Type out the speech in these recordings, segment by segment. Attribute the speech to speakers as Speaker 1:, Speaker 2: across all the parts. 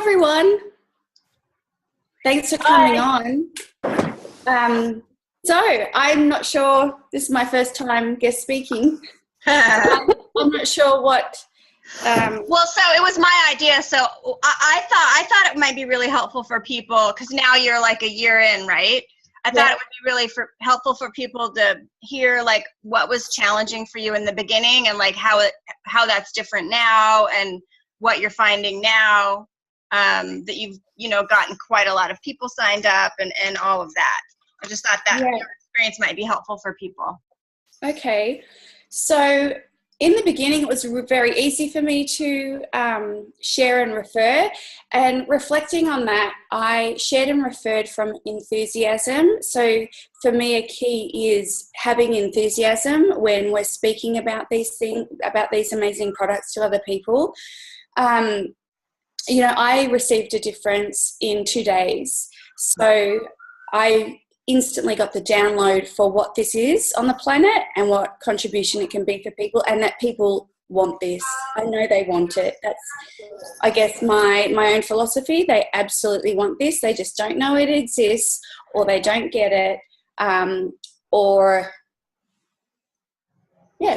Speaker 1: everyone. Thanks for coming on. So I'm not sure, this is my first time guest speaking. I'm not sure what...
Speaker 2: Well, so it was my idea. So I thought it might be really helpful for people, because now you're like a year in, right? I thought it would be really helpful for people to hear like what was challenging for you in the beginning, and like how that's different now, and what you're finding now, that you've gotten quite a lot of people signed up and all of that. I just thought that your experience might be helpful for people.
Speaker 1: Okay, so in the beginning, it was very easy for me to share and refer. And reflecting on that, I shared and referred from enthusiasm. So for me, a key is having enthusiasm when we're speaking about these things, about these amazing products to other people. I received a difference in 2 days. So I instantly got the download for what this is on the planet and what contribution it can be for people, and that people want this. I know they want it. That's, I guess, my own philosophy. They absolutely want this. They just don't know it exists, or they don't get it,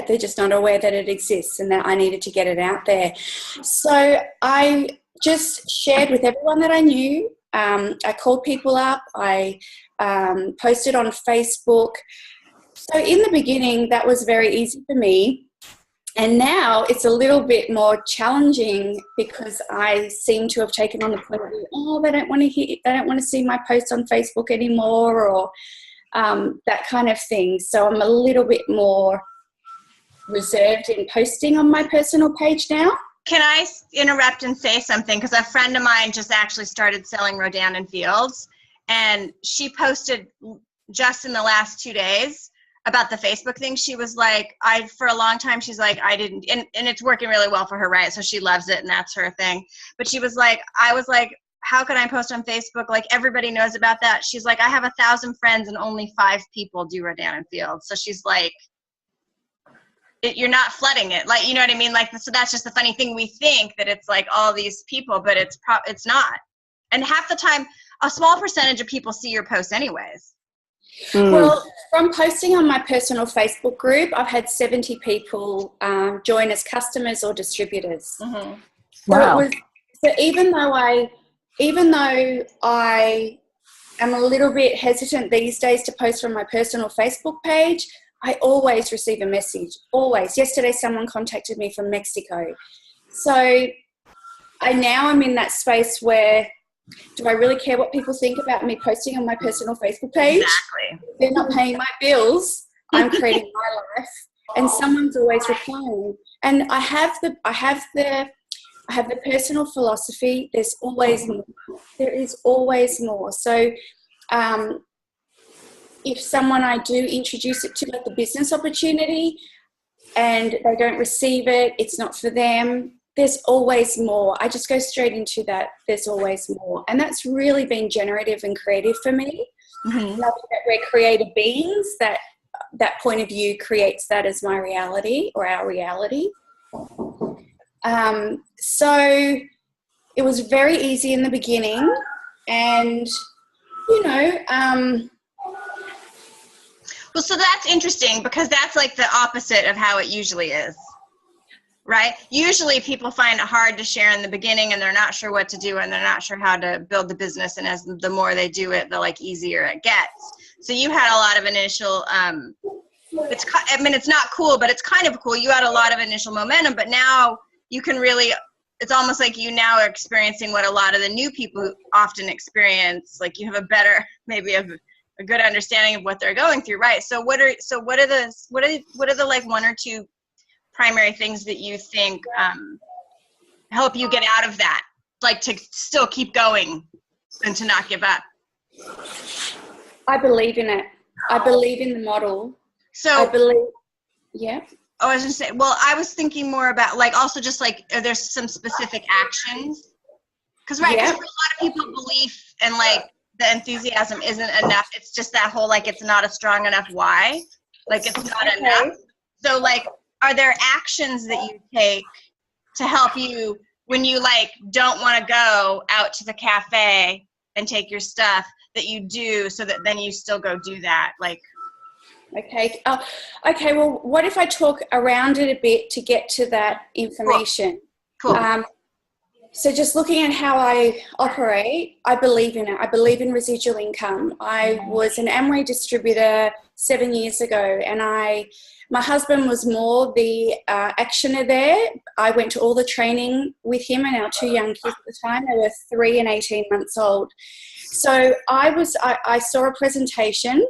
Speaker 1: they're just not aware that it exists, and that I needed to get it out there. So I just shared with everyone that I knew. I called people up. I posted on Facebook. So in the beginning, that was very easy for me. And now it's a little bit more challenging, because I seem to have taken on the point of view, they don't want to see my posts on Facebook anymore, or that kind of thing. So I'm a little bit more reserved in posting on my personal page now.
Speaker 2: Can I interrupt and say something? Because a friend of mine just actually started selling Rodan and Fields, and she posted just in the last 2 days about the Facebook thing. She was like, for a long time, she's like, I didn't, and it's working really well for her, right? So she loves it, and that's her thing. But she was like, I was like, how can I post on Facebook? Like, everybody knows about that. She's like, I have 1,000 friends and only 5 people do Rodan and Fields. So she's like, you're not flooding it, like, you know what I mean? Like, so that's just the funny thing. We think that it's like all these people, but it's not. And half the time, a small percentage of people see your posts anyways.
Speaker 1: Well, from posting on my personal Facebook group, I've had 70 people join as customers or distributors.
Speaker 2: Mm-hmm.
Speaker 1: Wow. So even though I am a little bit hesitant these days to post from my personal Facebook page, I always receive a message, always. Yesterday, someone contacted me from Mexico. So I now am in that space where, do I really care what people think about me posting on my personal Facebook page?
Speaker 2: Exactly.
Speaker 1: They're not paying my bills. I'm creating my life, and someone's always replying. And I have the personal philosophy. There's always more. There is always more. So, if someone I do introduce it to like a business opportunity and they don't receive it, it's not for them, there's always more. I just go straight into that. There's always more. And that's really been generative and creative for me. Mm-hmm. That we're creative beings, that point of view creates that as my reality, or our reality. So it was very easy in the beginning, and,
Speaker 2: well, so that's interesting, because that's like the opposite of how it usually is, right? Usually people find it hard to share in the beginning, and they're not sure what to do, and they're not sure how to build the business. And as the more they do it, the like easier it gets. So you had a lot of initial, it's not cool, but it's kind of cool. You had a lot of initial momentum, but now you can really, it's almost like you now are experiencing what a lot of the new people often experience. Like, you have a better, maybe a good understanding of what they're going through, right? So what are the like 1 or 2 primary things that you think help you get out of that, like to still keep going and to not give up?
Speaker 1: I believe in it. I believe in the model.
Speaker 2: So
Speaker 1: I believe, yeah.
Speaker 2: I was gonna say, well, I was thinking more about like, also just like, are there some specific actions? Because for a lot of people, belief and like the enthusiasm isn't enough. It's just that whole, like, it's not a strong enough why. Like, it's not enough. So like, are there actions that you take to help you when you like don't want to go out to the cafe and take your stuff, that you do, so that then you still go do that. Like,
Speaker 1: okay. Okay. Well, what if I talk around it a bit to get to that information?
Speaker 2: Cool.
Speaker 1: So just looking at how I operate, I believe in it. I believe in residual income. I was an Amway distributor 7 years ago, and my husband was more the actioner there. I went to all the training with him and our two young kids at the time. They were 3 and 18 months old. So I saw a presentation,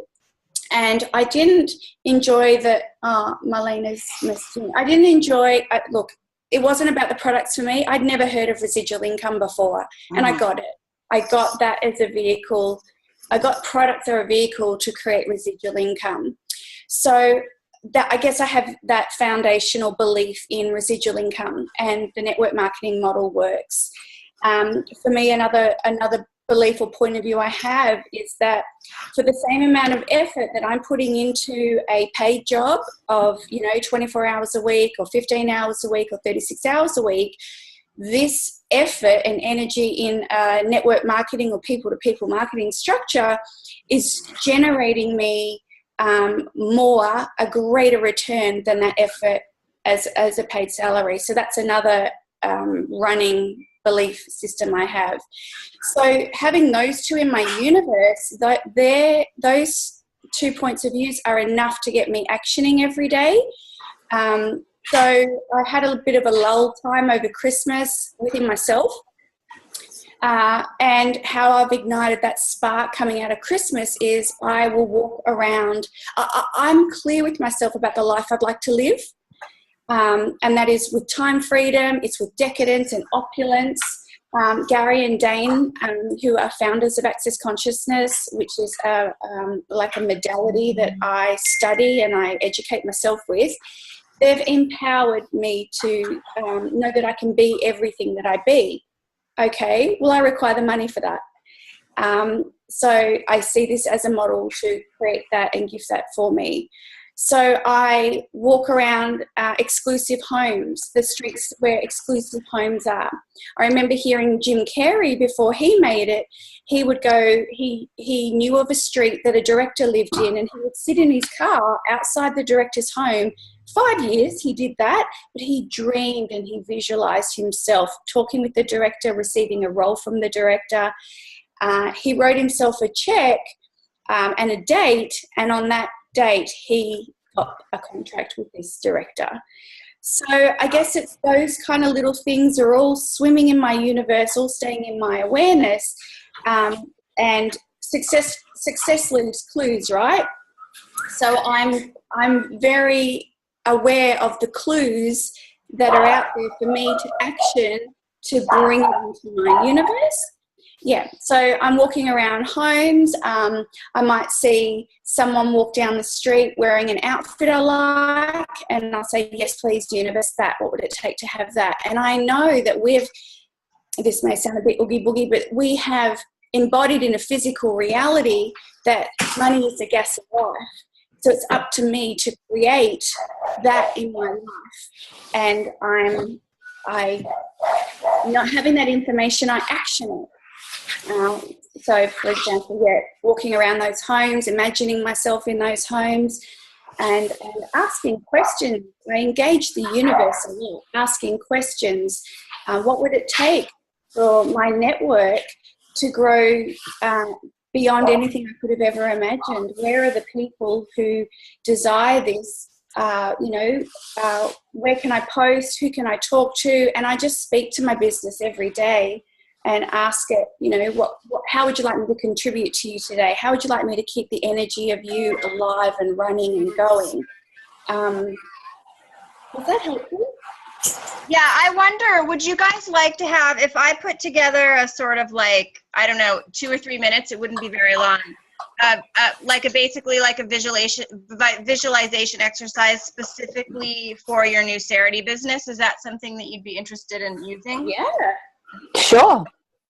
Speaker 1: and I didn't enjoy Marlena's messaging. I didn't enjoy, look, it wasn't about the products for me. I'd never heard of residual income before, and I got it. I got that as a vehicle. I got products as a vehicle to create residual income. So that, I guess I have that foundational belief in residual income, and the network marketing model works. For me, another belief or point of view I have is that for the same amount of effort that I'm putting into a paid job of, 24 hours a week or 15 hours a week or 36 hours a week, this effort and energy in network marketing or people-to-people marketing structure is generating me a greater return than that effort as a paid salary. So that's another running belief system I have. So having those two in my universe, those 2 points of views are enough to get me actioning every day. So I had a bit of a lull time over Christmas within myself, and how I've ignited that spark coming out of Christmas is I will walk around. I'm clear with myself about the life I'd like to live. And that is with time freedom, it's with decadence and opulence. Gary and Dane, who are founders of Access Consciousness, which is like a modality that I study and I educate myself with, they've empowered me to know that I can be everything that I be. Okay, well, I require the money for that. So I see this as a model to create that and give that for me. So I walk around exclusive homes, the streets where exclusive homes are. I remember hearing Jim Carrey, before he made it, he would go, he knew of a street that a director lived in, and he would sit in his car outside the director's home. 5 years he did that, but he dreamed and he visualized himself talking with the director, receiving a role from the director. He wrote himself a check and a date, and on that date he got a contract with this director. So I guess it's those kind of little things are all swimming in my universe, all staying in my awareness, and success leaves clues, right? So I'm very aware of the clues that are out there for me to action to bring it into my universe. Yeah, so I'm walking around homes. I might see someone walk down the street wearing an outfit I like, and I'll say, yes, please, universe, that. What would it take to have that? And I know that this may sound a bit oogie boogie, but we have embodied in a physical reality that money is the gas of life. So it's up to me to create that in my life. And not having that information, I action it. So, for example, walking around those homes, imagining myself in those homes, and asking questions. I engage the universe a lot, asking questions. What would it take for my network to grow beyond anything I could have ever imagined? Where are the people who desire this? Where can I post? Who can I talk to? And I just speak to my business every day and ask it, how would you like me to contribute to you today? How would you like me to keep the energy of you alive and running and going? Is that helpful?
Speaker 2: Yeah, I wonder, would you guys like to have, if I put together a sort of 2 or 3 minutes, it wouldn't be very long, basically like a visualization exercise specifically for your Nucerity business? Is that something that you'd be interested in using?
Speaker 1: Yeah.
Speaker 3: Sure.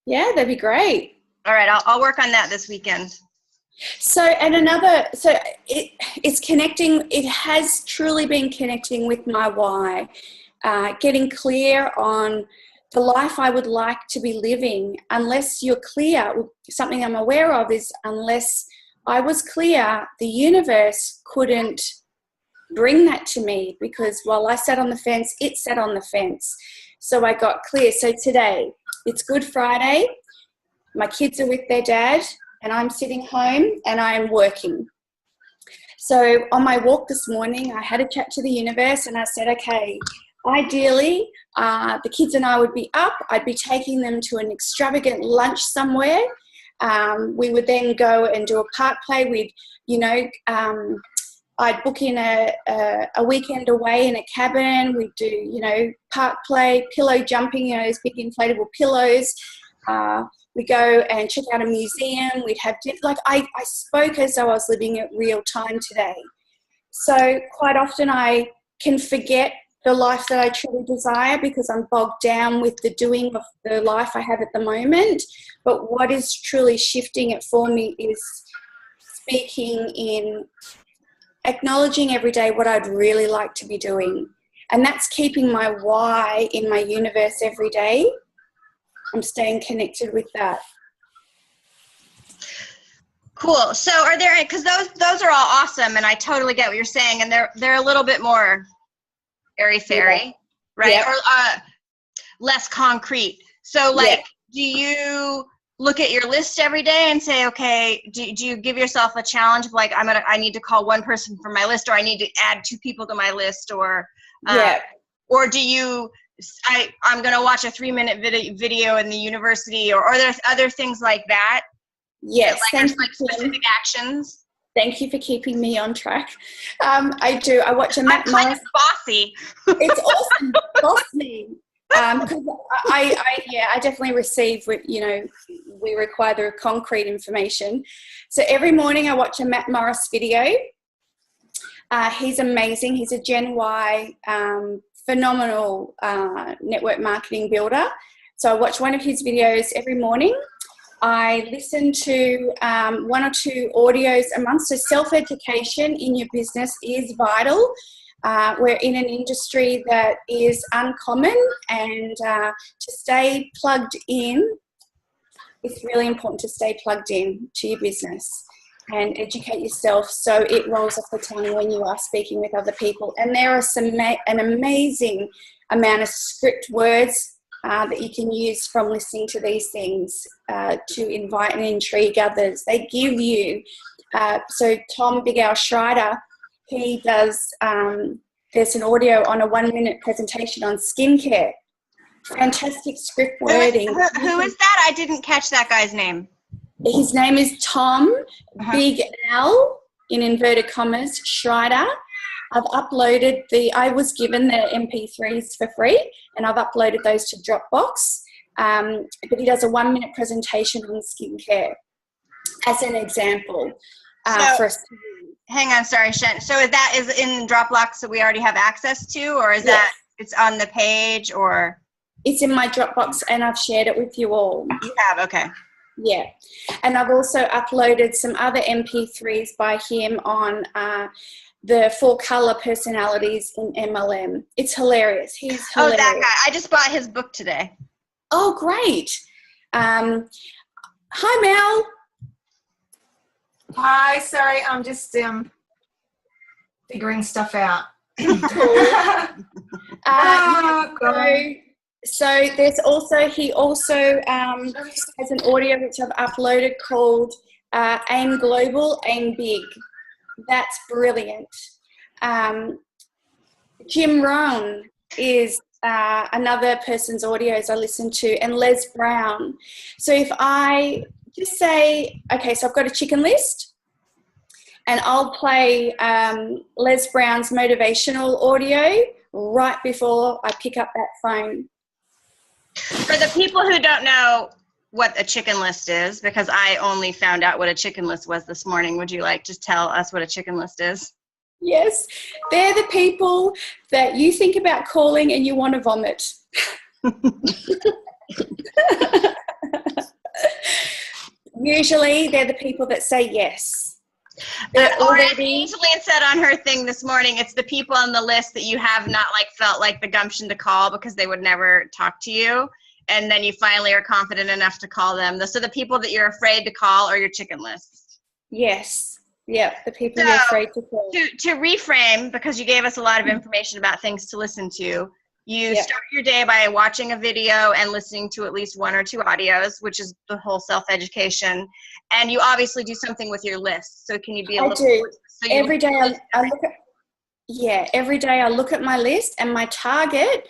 Speaker 1: Yeah, that'd be great.
Speaker 2: All right, I'll work on that this weekend.
Speaker 1: It's connecting, it has truly been connecting with my why, getting clear on the life I would like to be living. Unless you're clear, something I'm aware of is unless I was clear, the universe couldn't bring that to me, because while I sat on the fence, it sat on the fence. So I got clear. So today, it's Good Friday. My kids are with their dad and I'm sitting home and I'm working. So on my walk this morning, I had a chat to the universe and I said, okay, ideally, the kids and I would be up. I'd be taking them to an extravagant lunch somewhere. We would then go and do a park play. We'd, I'd book in a weekend away in a cabin. We'd do, park play, pillow jumping, those big inflatable pillows. We go and check out a museum. We'd have dinner. Like I spoke as though I was living it real time today. So quite often I can forget the life that I truly desire because I'm bogged down with the doing of the life I have at the moment. But what is truly shifting it for me is speaking in acknowledging every day what I'd really like to be doing. And that's keeping my why in my universe every day. I'm staying connected with that.
Speaker 2: Cool. So are there, because those are all awesome, and I totally get what you're saying, and they're a little bit more airy-fairy,
Speaker 1: yeah.
Speaker 2: right?
Speaker 1: Yep.
Speaker 2: Or less concrete. So do you look at your list every day and say, okay, do you give yourself a challenge of like, I need to call one person from my list, or I need to add 2 people to my list, or or do you, I'm going to watch a 3-minute video in the university, or are there other things like that?
Speaker 1: Yes.
Speaker 2: Like specific actions?
Speaker 1: Thank you for keeping me on track. I do. I watch a Matt
Speaker 2: I'm kind
Speaker 1: Morris.
Speaker 2: of bossy.
Speaker 1: It's awesome. Bossy. Because I definitely receive, we require the concrete information. So every morning I watch a Matt Morris video. He's amazing. He's a Gen Y phenomenal network marketing builder. So I watch one of his videos every morning. I listen to 1 or 2 audios a month. So self-education in your business is vital. We're in an industry that is uncommon, and to stay plugged in, it's really important to stay plugged in to your business and educate yourself so it rolls off the tongue when you are speaking with other people. And there are an amazing amount of script words that you can use from listening to these things to invite and intrigue others. They give you, so Tom Big Al Schreider, he does, there's an audio on a 1-minute presentation on skincare. Fantastic script wording.
Speaker 2: Who is that? I didn't catch that guy's name.
Speaker 1: His name is Tom Big Al, in inverted commas, Schreider. I've uploaded I was given the MP3s for free, and I've uploaded those to Dropbox. But he does a 1-minute presentation on skincare as an example.
Speaker 2: Hang on, sorry, Shen. So that is in Dropbox that we already have access to, or is that it's on the page, or?
Speaker 1: It's in my Dropbox, and I've shared it with you all.
Speaker 2: You have, okay.
Speaker 1: Yeah. And I've also uploaded some other MP3s by him on the 4 color personalities in MLM. It's hilarious. He's hilarious.
Speaker 2: Oh, that guy. I just bought his book today.
Speaker 1: Oh, great. Hi, Mel.
Speaker 3: Hi, sorry, I'm just figuring stuff out.
Speaker 1: So there's also, he also has an audio which I've uploaded called Aim Global, Aim Big. That's brilliant. Jim Rohn is another person's audios I listen to, and Les Brown. So if I just say, okay, so I've got a chicken list, and I'll play Les Brown's motivational audio right before I pick up that phone.
Speaker 2: For the people who don't know what a chicken list is, because I only found out what a chicken list was this morning, would you like to tell us what a chicken list is?
Speaker 1: Yes, they're the people that you think about calling and you want to vomit. Usually they're the people that say yes.
Speaker 2: Or as Angeline said on her thing this morning, it's the people on the list that you have not like felt like the gumption to call because they would never talk to you. And then you finally are confident enough to call them. So the people that you're afraid to call are your chicken list.
Speaker 1: Yes. Yeah, the people you're afraid to call.
Speaker 2: To reframe, because you gave us a lot of information about things to listen to, you start your day by watching a video and listening to at least 1 or 2 audios, which is the whole self-education. And you obviously do something with your list. So can you be a little
Speaker 1: do.
Speaker 2: So
Speaker 1: every day I look at, every day I look at my list, and my target,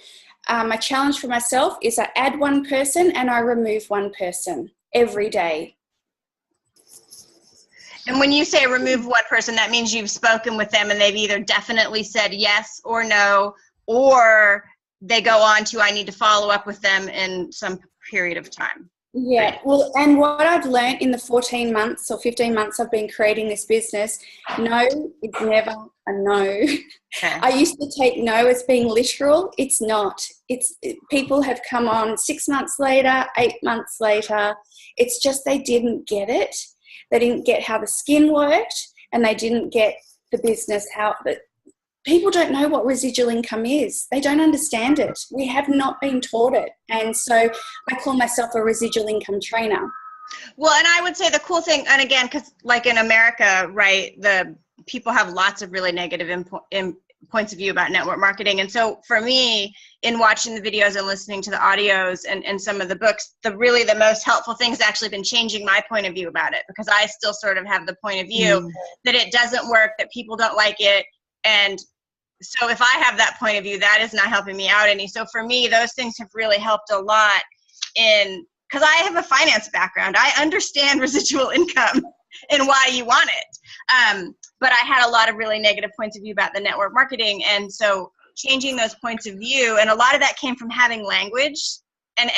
Speaker 1: my challenge for myself is I add 1 person and I remove 1 person every day.
Speaker 2: And when you say remove 1 person, that means you've spoken with them and they've either definitely said yes or no, or they go on to, I need to follow up with them in some period of time.
Speaker 1: Yeah, well, and what I've learned in the 14 months or 15 months I've been creating this business, no is never a no.
Speaker 2: Okay.
Speaker 1: I used to take no as being literal. It's not. People have come on 6 months later, 8 months later. It's just they didn't get it. They didn't get how the skin worked, and they didn't get the business, how people don't know what residual income is. They don't understand it. We have not been taught it. And so I call myself a residual income trainer.
Speaker 2: Well, and I would say the cool thing, and again, because like in America, right, the people have lots of really negative points of view about network marketing. And so for me, in watching the videos and listening to the audios and some of the books, the most helpful thing has actually been changing my point of view about it, because I still sort of have the point of view that it doesn't work, that people don't like it. And so if I have that point of view, that is not helping me out any. So for me, those things have really helped a lot because I have a finance background. I understand residual income and why you want it. But I had a lot of really negative points of view about the network marketing. And so changing those points of view, and a lot of that came from having language and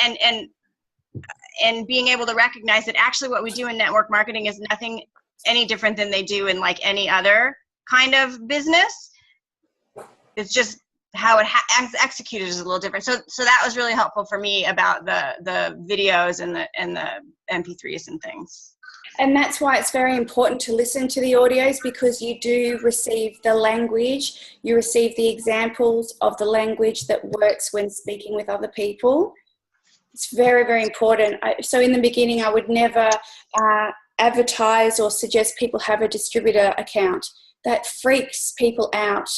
Speaker 2: being able to recognize that actually what we do in network marketing is nothing any different than they do in like any other kind of business. It's just how it executed is a little different. So that was really helpful for me about the videos and the MP3s and things.
Speaker 1: And that's why it's very important to listen to the audios, because you do receive the language, you receive the examples of the language that works when speaking with other people. It's very, very important. So in the beginning, I would never advertise or suggest people have a distributor account. That freaks people out.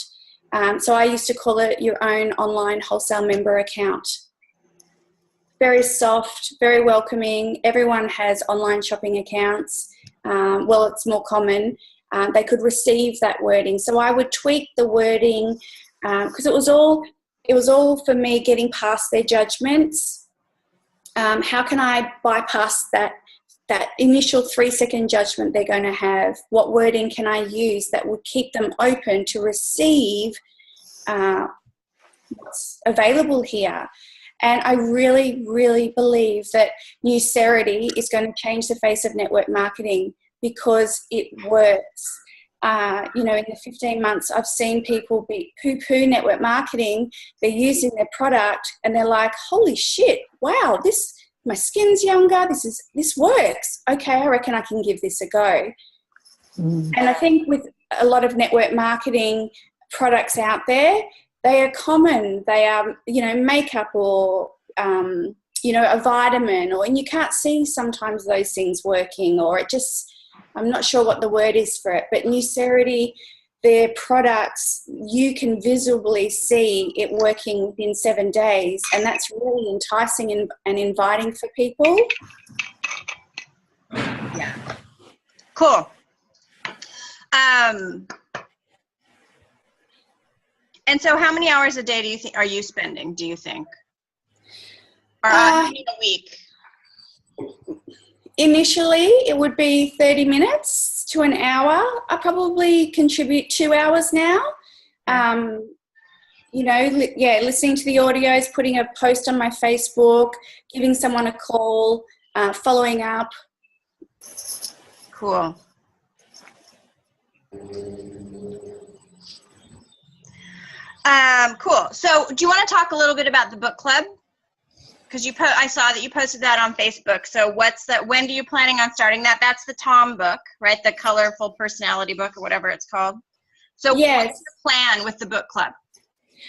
Speaker 1: So I used to call it your own online wholesale member account. Very soft, very welcoming. Everyone has online shopping accounts. Well, it's more common. They could receive that wording. So I would tweak the wording because it was all for me getting past their judgments. How can I bypass that initial 3-second judgment they're going to have? What wording can I use that would keep them open to receive what's available here? And I really, really believe that Nucerity is going to change the face of network marketing because it works. In the 15 months, I've seen people be poo-poo network marketing. They're using their product and they're like, holy shit, wow, my skin's younger, this works. Okay, I reckon I can give this a go. And I think with a lot of network marketing products out there, they are common. They are, makeup or, a vitamin, and you can't see sometimes those things working, or I'm not sure what the word is for it, but Nucerity, their products, you can visibly see it working within 7 days, and that's really enticing and inviting for people.
Speaker 2: Yeah. Cool. And so how many hours a day are you spending, do you think? Or how many a week?
Speaker 1: Initially, it would be 30 minutes to an hour. I probably contribute 2 hours now. Listening to the audios, putting a post on my Facebook, giving someone a call, following up.
Speaker 2: Cool. Cool. So do you want to talk a little bit about the book club? because I saw that you posted that on Facebook. So when do you planning on starting that? That's the Tom book, right? The colorful personality book or whatever it's called. So
Speaker 1: Yes.
Speaker 2: What's the plan with the book club?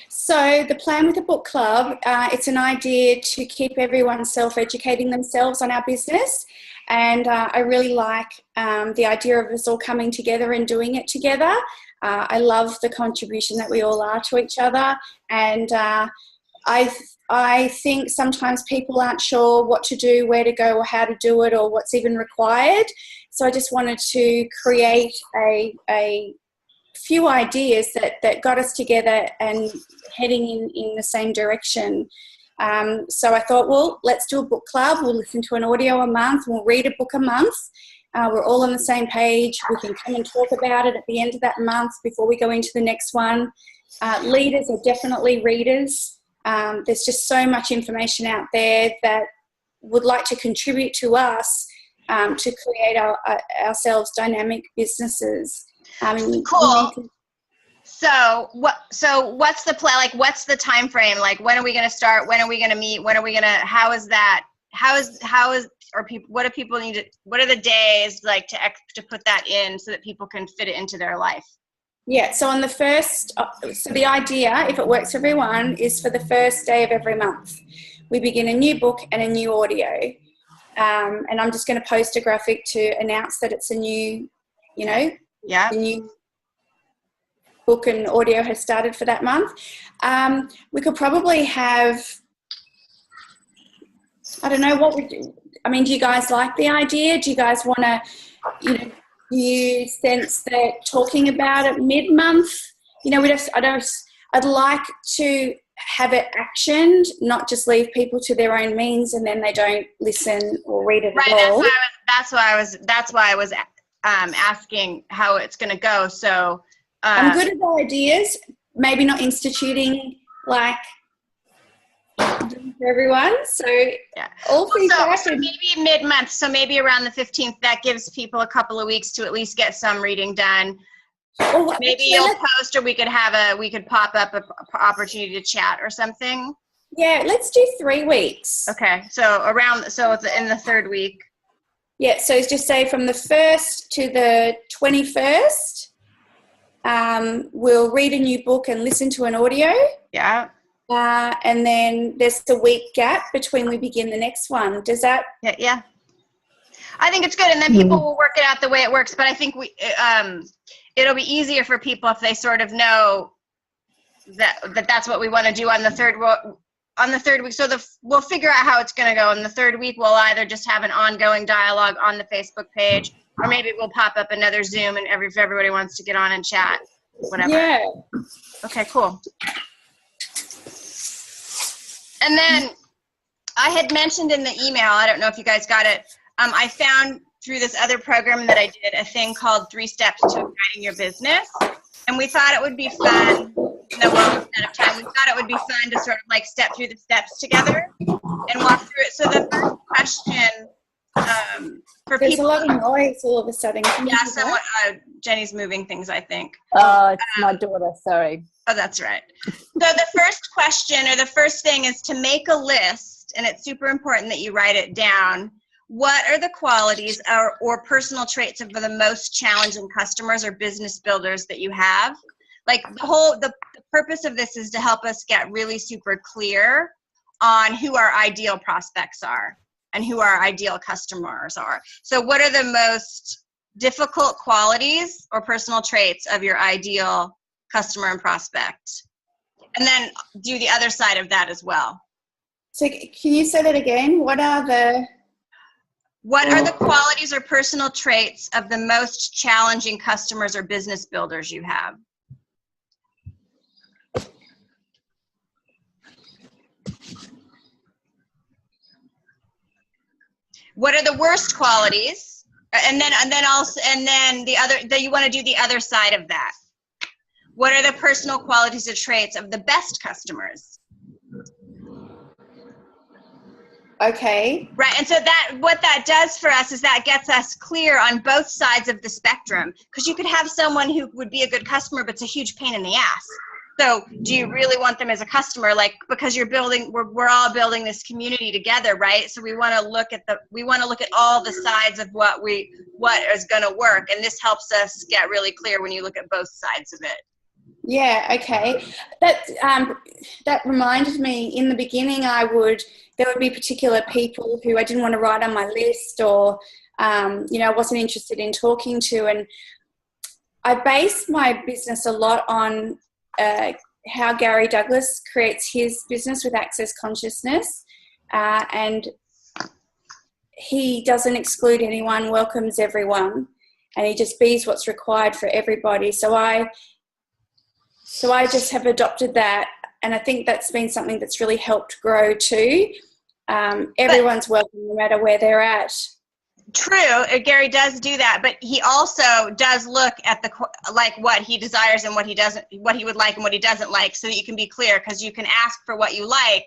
Speaker 1: So the plan with the book club, it's an idea to keep everyone self-educating themselves on our business. And I really like the idea of us all coming together and doing it together. I love the contribution that we all are to each other. And I think sometimes people aren't sure what to do, where to go, or how to do it, or what's even required. So I just wanted to create a few ideas that got us together and heading in the same direction. So I thought, well, let's do a book club. We'll listen to an audio a month. We'll read a book a month. We're all on the same page. We can come and talk about it at the end of that month before we go into the next one. Leaders are definitely readers. There's just so much information out there that would like to contribute to us to create ourselves dynamic businesses.
Speaker 2: Cool. So what's the plan? Like, what's the time frame? Like, when are we going to start? When are we going to meet? When are we going to? How is that? What do people need to? What are the days like to put that in so that people can fit it into their life?
Speaker 1: Yeah. So on the first, so the idea, if it works for everyone, is for the first day of every month, we begin a new book and a new audio. And I'm just going to post a graphic to announce that it's a new, the new book and audio has started for that month. We could probably have, I don't know, do you guys like the idea? Do you guys want to, do you sense that talking about it mid-month? I'd like to have it actioned, not just leave people to their own means and then they don't listen or read it at all.
Speaker 2: That's why I was asking how it's going to go. So
Speaker 1: I'm good at ideas, maybe not instituting like for everyone. So
Speaker 2: yeah.
Speaker 1: So
Speaker 2: maybe mid-month. So maybe around the 15th, that gives people a couple of weeks to at least get some reading done. Maybe you'll post, or we could pop up an opportunity to chat or something.
Speaker 1: Yeah, let's do 3 weeks.
Speaker 2: Okay, so in the third week.
Speaker 1: Yeah, so just say from the 1st to the 21st, we'll read a new book and listen to an audio.
Speaker 2: Yeah.
Speaker 1: And then there's a week gap between we begin the next one. Does that?
Speaker 2: Yeah. I think it's good, and then people will work it out the way it works. But I think it'll be easier for people if they sort of know that's what we want to do on the third week. So we'll figure out how it's going to go. In the third week, we'll either just have an ongoing dialogue on the Facebook page, or maybe we'll pop up another Zoom, and if everybody wants to get on and chat, whatever.
Speaker 1: Yeah.
Speaker 2: Okay, cool. And then I had mentioned in the email, I don't know if you guys got it, I found through this other program that I did a thing called 3 Steps to Igniting Your Business. And we thought it would be fun, we're almost out of time, we thought it would be fun to sort of like step through the steps together and walk through it. So the first question for
Speaker 1: There's
Speaker 2: people.
Speaker 1: There's a lot of noise all of a sudden.
Speaker 2: Yeah, someone, Jenny's moving things, I think.
Speaker 4: Oh, it's my daughter, sorry.
Speaker 2: Oh, that's right. So the first question or the first thing is to make a list, and it's super important that you write it down. What are the qualities or personal traits of the most challenging customers or business builders that you have? Like the purpose of this is to help us get really super clear on who our ideal prospects are and who our ideal customers are. So what are the most difficult qualities or personal traits of your ideal customer and prospect? And then do the other side of that as well.
Speaker 1: So can you say that again? What are the
Speaker 2: qualities or personal traits of the most challenging customers or business builders you have? What are the worst qualities? And then you want to do the other side of that. What are the personal qualities or traits of the best customers?
Speaker 1: Okay.
Speaker 2: Right, and so what that does for us is that gets us clear on both sides of the spectrum, because you could have someone who would be a good customer, but it's a huge pain in the ass. So do you really want them as a customer? Like, because we're all building this community together, right? So we want to look at all the sides of what is going to work. And this helps us get really clear when you look at both sides of it.
Speaker 1: Yeah, okay. That reminded me, in the beginning there would be particular people who I didn't want to write on my list, or I wasn't interested in talking to, and I base my business a lot on how Gary Douglas creates his business with Access Consciousness, and he doesn't exclude anyone, welcomes everyone, and he just bees what's required for everybody. So I just have adopted that, and I think that's been something that's really helped grow too. Everyone's welcome no matter where they're at.
Speaker 2: True, Gary does do that, but he also does look at what he desires and what he would like and what he doesn't like, so that you can be clear, because you can ask for what you like,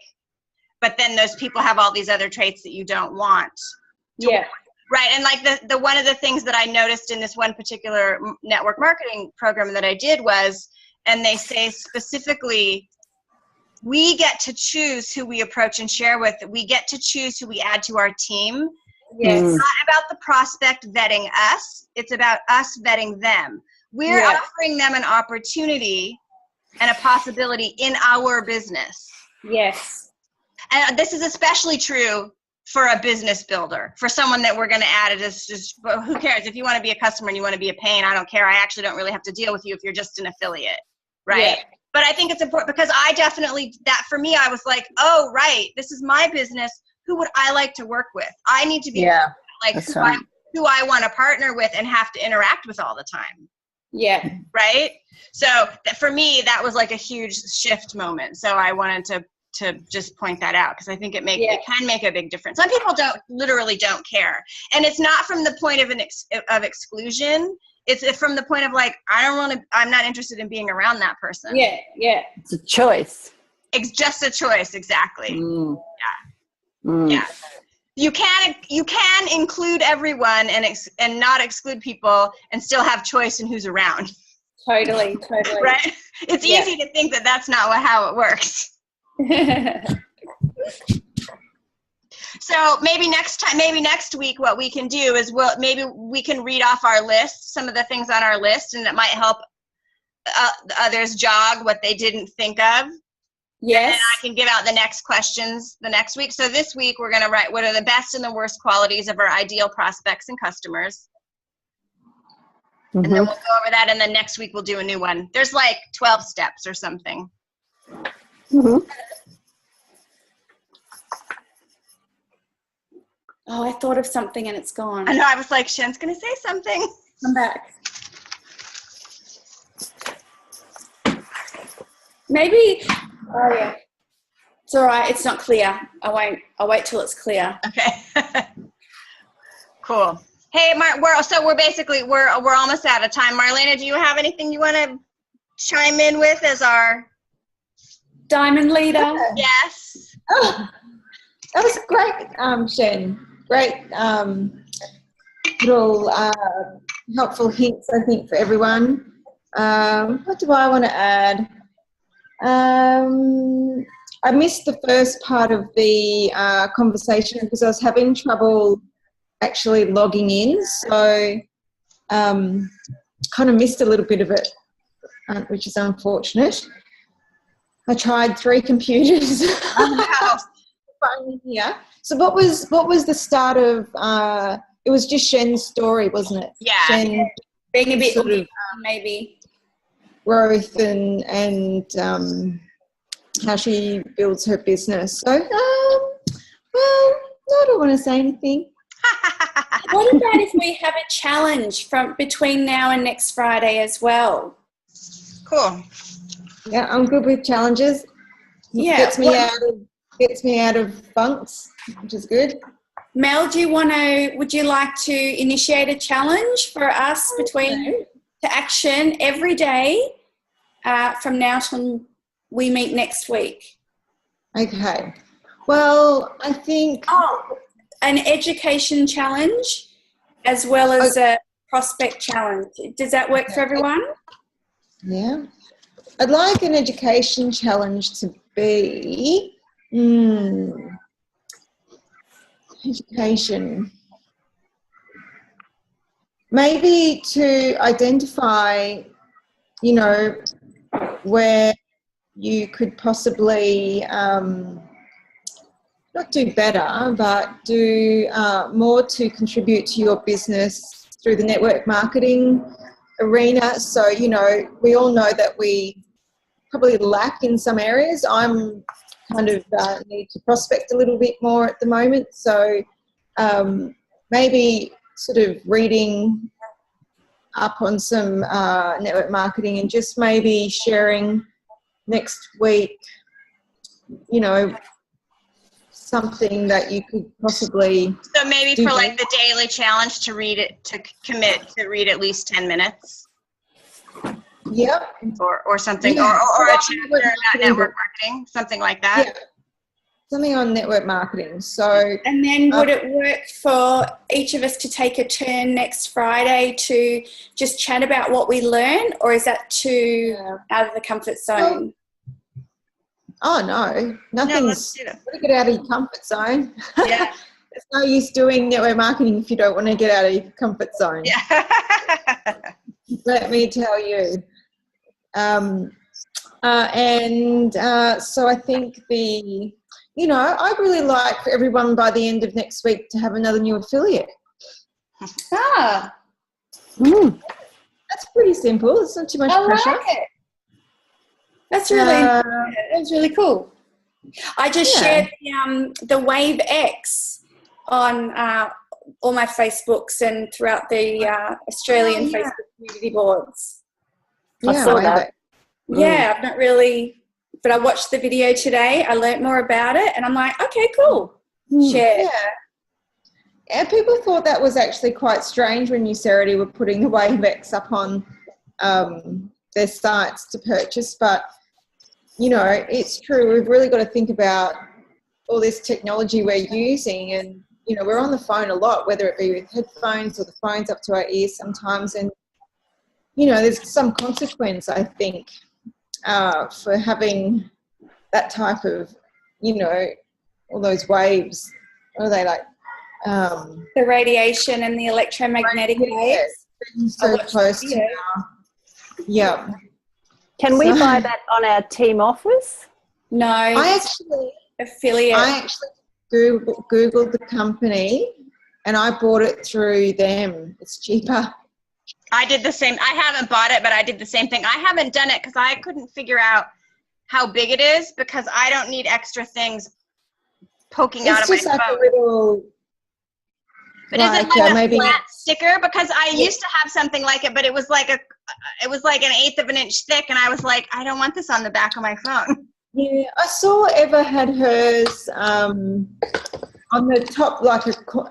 Speaker 2: but then those people have all these other traits that you don't want.
Speaker 1: Yeah.
Speaker 2: Right, and like the one of the things that I noticed in this one particular network marketing program that I did was, and they say specifically, we get to choose who we approach and share with. We get to choose who we add to our team.
Speaker 1: Yes.
Speaker 2: It's not about the prospect vetting us. It's about us vetting them. We're offering them an opportunity and a possibility in our business.
Speaker 1: Yes.
Speaker 2: And this is especially true for a business builder, for someone that we're going to add it as just, who cares? If you want to be a customer and you want to be a pain, I don't care. I actually don't really have to deal with you if you're just an affiliate, right? Yeah. But I think it's important, because that for me, I was like, oh, right, this is my business. Who would I like to work with? I need to be who I want to partner with and have to interact with all the time.
Speaker 1: Yeah.
Speaker 2: Right? So for me, that was like a huge shift moment. So I wanted to just point that out, because I think it can make a big difference. Some people don't care. And it's not from the point of exclusion. It's from the point of like, I'm not interested in being around that person.
Speaker 1: Yeah, yeah.
Speaker 4: It's a choice.
Speaker 2: It's just a choice, exactly.
Speaker 4: Mm.
Speaker 2: Yeah.
Speaker 4: Mm.
Speaker 2: Yeah. You can include everyone and not exclude people and still have choice in who's around.
Speaker 1: Totally.
Speaker 2: Right? It's easy to think that that's not how it works. So maybe next week what we can do is maybe we can read off our list, some of the things on our list, and it might help others jog what they didn't think of.
Speaker 1: Yes.
Speaker 2: And I can give out the next questions the next week. So this week we're going to write what are the best and the worst qualities of our ideal prospects and customers. Mm-hmm. And then we'll go over that, and then next week we'll do a new one. There's like 12 steps or something.
Speaker 4: Mm-hmm.
Speaker 1: Oh, I thought of something and it's gone.
Speaker 2: I know, I was like, Shen's going to say something.
Speaker 1: Come back. Maybe, oh yeah. It's all right, it's not clear. I'll wait till it's clear.
Speaker 2: Okay. Cool. Hey, we're almost out of time. Marlena, do you have anything you want to chime in with as our
Speaker 1: diamond leader?
Speaker 2: Yes.
Speaker 3: Oh, that was great, Shen. Great little helpful hints, I think, for everyone. What do I want to add? I missed the first part of the conversation because I was having trouble actually logging in, so kind of missed a little bit of it, which is unfortunate. I tried 3 computers. Here. So what was the start of? It was just Shen's story, wasn't it?
Speaker 2: Yeah.
Speaker 1: Shen being a bit sort of maybe
Speaker 3: growth and how she builds her business. So well, I don't want to say anything.
Speaker 1: What about if we have a challenge from between now and next Friday as well?
Speaker 2: Cool.
Speaker 3: Yeah, I'm good with challenges.
Speaker 1: Yeah,
Speaker 3: gets me out of funks, which is good.
Speaker 1: Mel, would you like to initiate a challenge for us to action every day from now till we meet next week?
Speaker 3: Okay. Well, I think...
Speaker 1: an education challenge as well as a prospect challenge. Does that work for everyone?
Speaker 3: Yeah. I'd like an education challenge to be education. Maybe to identify, you know, where you could possibly not do better, but do more to contribute to your business through the network marketing arena. So, you know, we all know that we probably lack in some areas. I'm kind of need to prospect a little bit more at the moment. So maybe sort of reading up on some network marketing and just maybe sharing next week, you know, something that you could possibly
Speaker 2: So maybe for like the daily challenge to read it, to commit to read at least 10 minutes.
Speaker 3: Yep.
Speaker 2: Or something,
Speaker 3: Yeah.
Speaker 2: or a chapter about network marketing, something like that.
Speaker 3: Yeah. Something on network marketing. So,
Speaker 1: and then would it work for each of us to take a turn next Friday to just chat about what we learn, or is that too out of the comfort zone?
Speaker 3: oh no, nothing's
Speaker 2: do it.
Speaker 3: got to get out of your comfort zone.
Speaker 2: Yeah.
Speaker 3: There's no use doing network marketing if you don't want to get out of your comfort zone.
Speaker 2: Yeah.
Speaker 3: Let me tell you. So I think I'd really like for everyone by the end of next week to have another new affiliate.
Speaker 1: Ah,
Speaker 3: That's pretty simple. It's not too much pressure.
Speaker 1: like it. That's really cool. I just shared the Wave X on all my Facebooks and throughout the Australian Facebook community boards.
Speaker 4: I saw that.
Speaker 1: Yeah, I've not really, but I watched the video today. I learnt more about it, and I'm like, okay, cool. Share.
Speaker 3: Yeah, people thought that was actually quite strange when Nucerity were putting the Wave X up on their sites to purchase, but you know, it's true. We've really got to think about all this technology we're using, and you know, we're on the phone a lot, whether it be with headphones or the phone's up to our ears sometimes, and you know, there's some consequence, I think, for having that type of, you know, all those waves. What are they like?
Speaker 1: The radiation and the electromagnetic waves.
Speaker 3: So close to now. Yeah.
Speaker 4: Can we buy that on our team offers?
Speaker 1: No.
Speaker 3: I actually Googled the company and I bought it through them. It's cheaper.
Speaker 2: I did the same. I haven't bought it, but I did the same thing. I haven't done it because I couldn't figure out how big it is, because I don't need extra things poking out of my phone. It's just like a little... But is it like a flat sticker? Because I used to have something like it, but it was like an 1/8 of an inch thick, and I was like, I don't want this on the back of my phone.
Speaker 3: Yeah, I saw Eva had hers on the top, like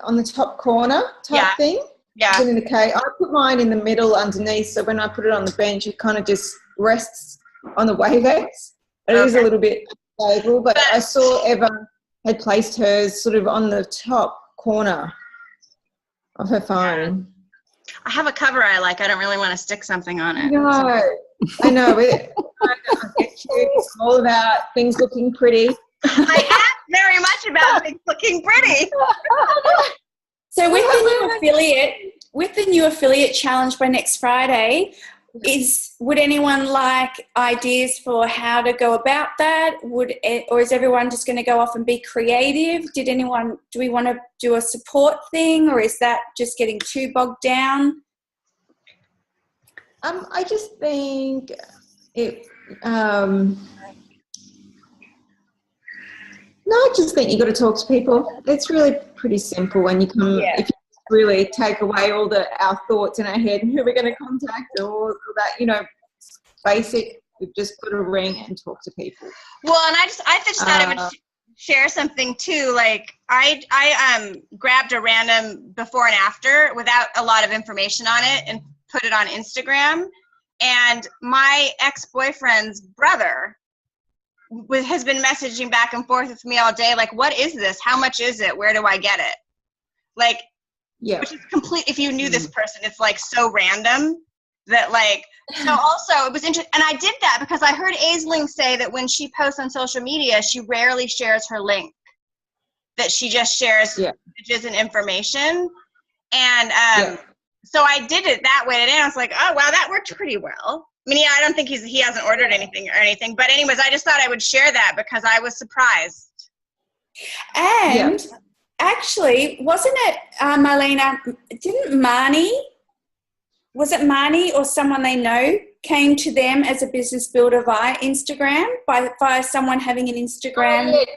Speaker 3: on the top corner type thing.
Speaker 2: Yeah.
Speaker 3: In the case, I put mine in the middle underneath, so when I put it on the bench, it kind of just rests on the Wave X. It is a little bit stable, but I saw Eva had placed hers sort of on the top corner of her phone.
Speaker 2: I have a cover I like. I don't really want to stick something on it.
Speaker 3: No, I know. It's all about things looking pretty.
Speaker 2: I am very much about things looking pretty.
Speaker 1: So with the new affiliate challenge by next Friday, would anyone like ideas for how to go about that? Or is everyone just going to go off and be creative? Do we want to do a support thing, or is that just getting too bogged down?
Speaker 3: I just think it. No, I just think you got to talk to people. It's really pretty simple when you come. Yeah. If you really take away all our thoughts in our head and who we're going to contact or that, you know, basic. We've just got to ring and talk to people.
Speaker 2: Well, and I just thought I would share something too. Like I grabbed a random before and after without a lot of information on it and put it on Instagram. And my ex-boyfriend's brother has been messaging back and forth with me all day, like, what is this? How much is it? Where do I get it? Like, which is complete. If you knew this person, it's like so random. that like, so also it was interesting. And I did that because I heard Aisling say that when she posts on social media, she rarely shares her link, that she just shares images and information. And so I did it that way today. I was like, oh, wow, that worked pretty well. I mean, yeah, I don't think he hasn't ordered anything or anything. But anyways, I just thought I would share that because I was surprised.
Speaker 1: And actually, wasn't it, Marlena, didn't Marnie, was it Marnie or someone they know came to them as a business builder via Instagram, by someone having an Instagram?
Speaker 3: Oh, yeah,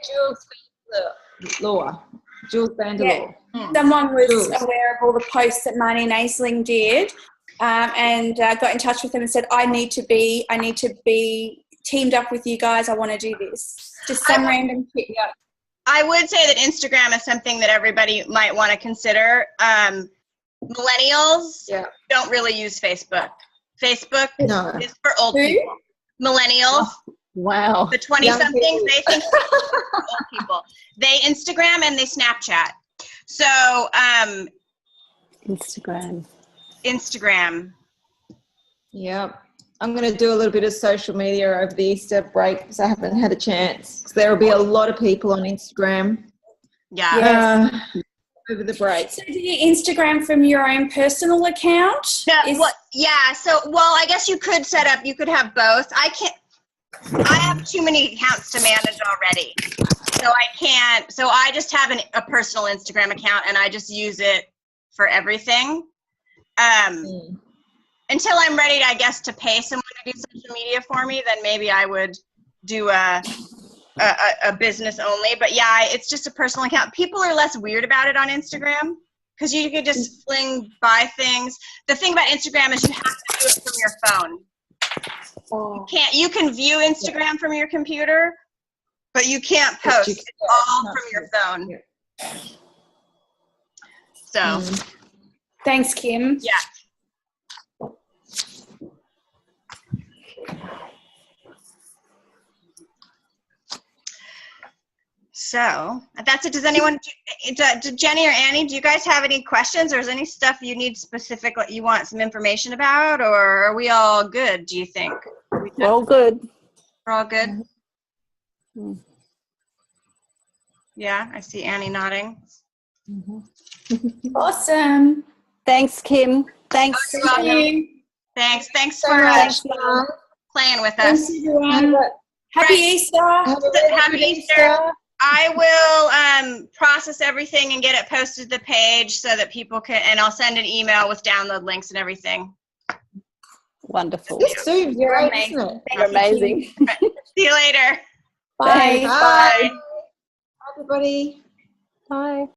Speaker 3: Jules Vanderlaw.
Speaker 1: Someone was aware of all the posts that Marnie and Aisling did, and got in touch with them and said, I need to be teamed up with you guys. I want to do this. Just some random kid.
Speaker 2: I would say that Instagram is something that everybody might want to consider. Millennials don't really use Facebook. Facebook is for old people. Millennials.
Speaker 4: Wow.
Speaker 2: The 20-somethings, they think old people. They Instagram and they Snapchat. So Instagram.
Speaker 3: Yep. I'm going to do a little bit of social media over the Easter break because I haven't had a chance. So there will be a lot of people on Instagram. Over the break.
Speaker 1: So do you Instagram from your own personal account?
Speaker 2: I guess you could have both. I have too many accounts to manage already. So I can't, so I just have a personal Instagram account and I just use it for everything. Until I'm ready, I guess, to pay someone to do social media for me, then maybe I would do a business only. But yeah, it's just a personal account. People are less weird about it on Instagram because you could just buy things. The thing about Instagram is you have to do it from your phone. You can view Instagram from your computer, but you can't post. It's all from your phone. So.
Speaker 1: Thanks, Kim.
Speaker 2: Yeah. So that's it. Does anyone, Jenny or Annie, do you guys have any questions, or is any stuff you need you want some information about, or are we all good, do you think?
Speaker 4: We're all good.
Speaker 2: We're all good? Yeah, I see Annie nodding.
Speaker 1: Awesome.
Speaker 4: Thanks, Kim. Thanks.
Speaker 2: Thanks for playing with us.
Speaker 1: Thanks, everyone. Happy Easter.
Speaker 2: Happy Easter. I will process everything and get it posted to the page so that people can, and I'll send an email with download links and everything.
Speaker 4: Wonderful.
Speaker 3: This Zoom's great, isn't it?
Speaker 4: You're amazing.
Speaker 2: See you later.
Speaker 1: Bye.
Speaker 4: Bye.
Speaker 3: Bye, everybody.
Speaker 4: Bye.